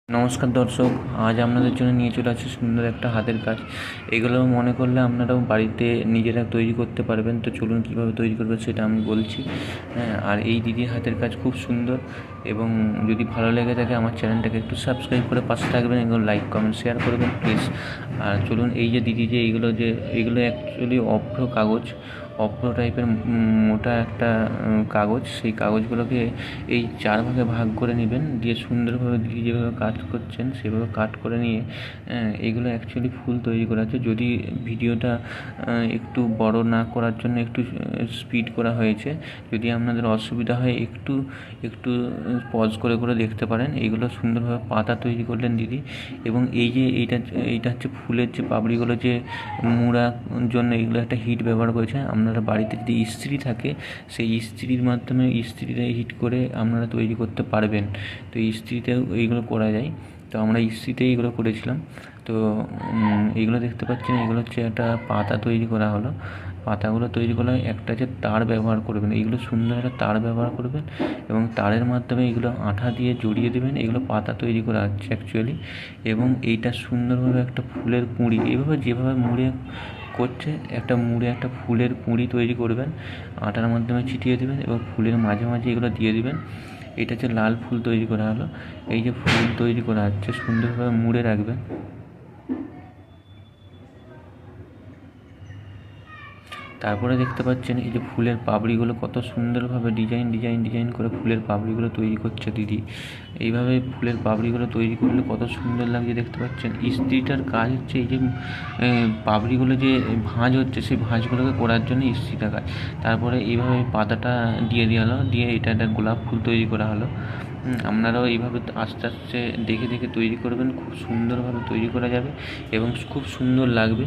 নমস্কার দর্শক, আজ আপনাদের জন্য নিয়ে চলে আসছি সুন্দর একটা হাতের কাজ। এগুলো মনে করলে আপনারাও বাড়িতে নিজেরা তৈরি করতে পারবেন। তো চলুন কীভাবে তৈরি করবেন সেটা আমি বলছি। আর এই দিদির হাতের কাজ খুব সুন্দর, এবং যদি ভালো লেগে থাকে আমার চ্যানেলটাকে একটু সাবস্ক্রাইব করে পাশে থাকবেন, এগুলো লাইক কমেন্ট শেয়ার করবেন প্লিজ। আর চলুন, এই যে দিদি যে এইগুলো অ্যাকচুয়ালি অভ্র টাইপের মোটা একটা কাগজ। সেই কাগজগুলোকে এই 4 ভাগে ভাগ করে নেবেন, দিয়ে সুন্দরভাবে দিদি যেভাবে কাজ করছেন সেভাবে কাট করে নিয়ে এগুলো অ্যাকচুয়ালি ফুল তৈরি করা হচ্ছে। যদি ভিডিওটা একটু বড় না করার জন্য একটু স্পিড করা হয়েছে, যদি আপনাদের অসুবিধা হয় একটু পজ করে দেখতে পারেন। এইগুলো সুন্দরভাবে পাতা তৈরি করলেন দিদি। এবং এইটা হচ্ছে ফুলের যে পাপড়িগুলো যে মুড়ার জন্য এগুলো একটা হিট ব্যবহার করেছে। আপনারা বাড়িতে যদি ইস্ত্রি থাকে, সেই ইস্ত্রির মাধ্যমে ইস্ত্রিটা হিট করে আপনারা তৈরি করতে পারবেন। তো ইস্ত্রিতেও এইগুলো করা যায়। তো আমরা ইস্ত্রিতেই এগুলো করেছিলাম। তো এইগুলো দেখতে পাচ্ছেন, এগুলো হচ্ছে একটা পাতা তৈরি করা হলো। পাতাগুলো তৈরি করলে একটা যে তার ব্যবহার করবেন, এইগুলো সুন্দর একটা তার ব্যবহার করবেন এবং তারের মাধ্যমে এগুলো আঠা দিয়ে জড়িয়ে দেবেন। এগুলো পাতা তৈরি করা হচ্ছে অ্যাকচুয়ালি। এবং এইটা সুন্দরভাবে একটা ফুলের কুঁড়ি, এইভাবে যেভাবে মুড়ে করছে একটা ফুলের কুঁড়ি তৈরি করবেন, আটার মাধ্যমে ছিটিয়ে দেবেন এবং ফুলের মাঝে মাঝে এগুলো দিয়ে দেবেন। এটা হচ্ছে লাল ফুল তৈরি করা হলো। এই যে ফুল তৈরি করা হচ্ছে সুন্দরভাবে মুড়ে রাখবেন। তারপরে দেখতে পাচ্ছেন এই যে ফুলের পাপড়িগুলো কত সুন্দরভাবে ডিজাইন করে ফুলের পাপড়িগুলো তৈরি করছে দিদি। এইভাবে ফুলের পাপড়িগুলো তৈরি করলে কত সুন্দর লাগছে দেখতে পাচ্ছেন। ইস্ত্রিটার কাজ হচ্ছে এই যে পাপড়িগুলো যে ভাঁজ হচ্ছে, সেই ভাঁজগুলোকে করার জন্য ইস্ত্রিটা কাজ। তারপরে এইভাবে পাতাটা দিয়ে দেওয়া হলো, দিয়ে এটা একটা গোলাপ ফুল তৈরি করা হলো। আপনারাও এইভাবে আস্তে আস্তে দেখে তৈরি করবেন, খুব সুন্দরভাবে তৈরি করা যাবে এবং খুব সুন্দর লাগবে।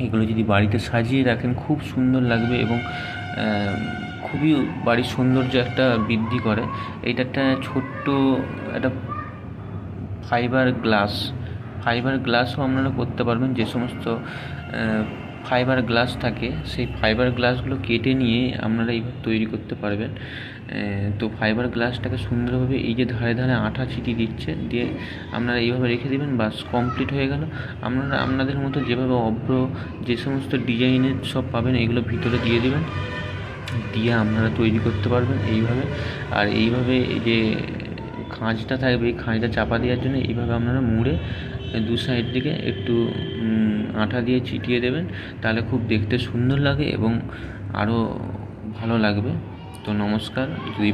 এগুলো যদি বাড়িতে সাজিয়ে রাখেন খুব সুন্দর লাগবে এবং খুবই বাড়ির সৌন্দর্য একটা বৃদ্ধি করে। এইটা একটা ছোট্ট একটা ফাইবার গ্লাসও আপনারা করতে পারবেন। যে সমস্ত ফাইবার গ্লাস থাকে, সেই ফাইবার গ্লাসগুলো কেটে নিয়ে আপনারা এইভাবে তৈরি করতে পারবেন। তো ফাইবার গ্লাসটাকে সুন্দরভাবে এই যে ধারে আঠা ছিটিয়ে দিচ্ছে, দিয়ে আপনারা এইভাবে রেখে দেবেন, বাস কমপ্লিট হয়ে গেল। আপনারা আপনাদের মতো যেভাবে অভ্র যে সমস্ত ডিজাইনের সব পাবেন এগুলো ভিতরে দিয়ে দেবেন, দিয়ে আপনারা তৈরি করতে পারবেন এইভাবে। আর এইভাবে এই যে খাঁজটা থাকবে, এই খাঁজটা চাপা দেওয়ার জন্য এইভাবে আপনারা মুড়ে দু সাইড দিকে একটু আঠা দিয়ে ছিটিয়ে দেবেন, তাহলে খুব দেখতে সুন্দর লাগে এবং আরও ভালো লাগবে। তো নমস্কার। যদি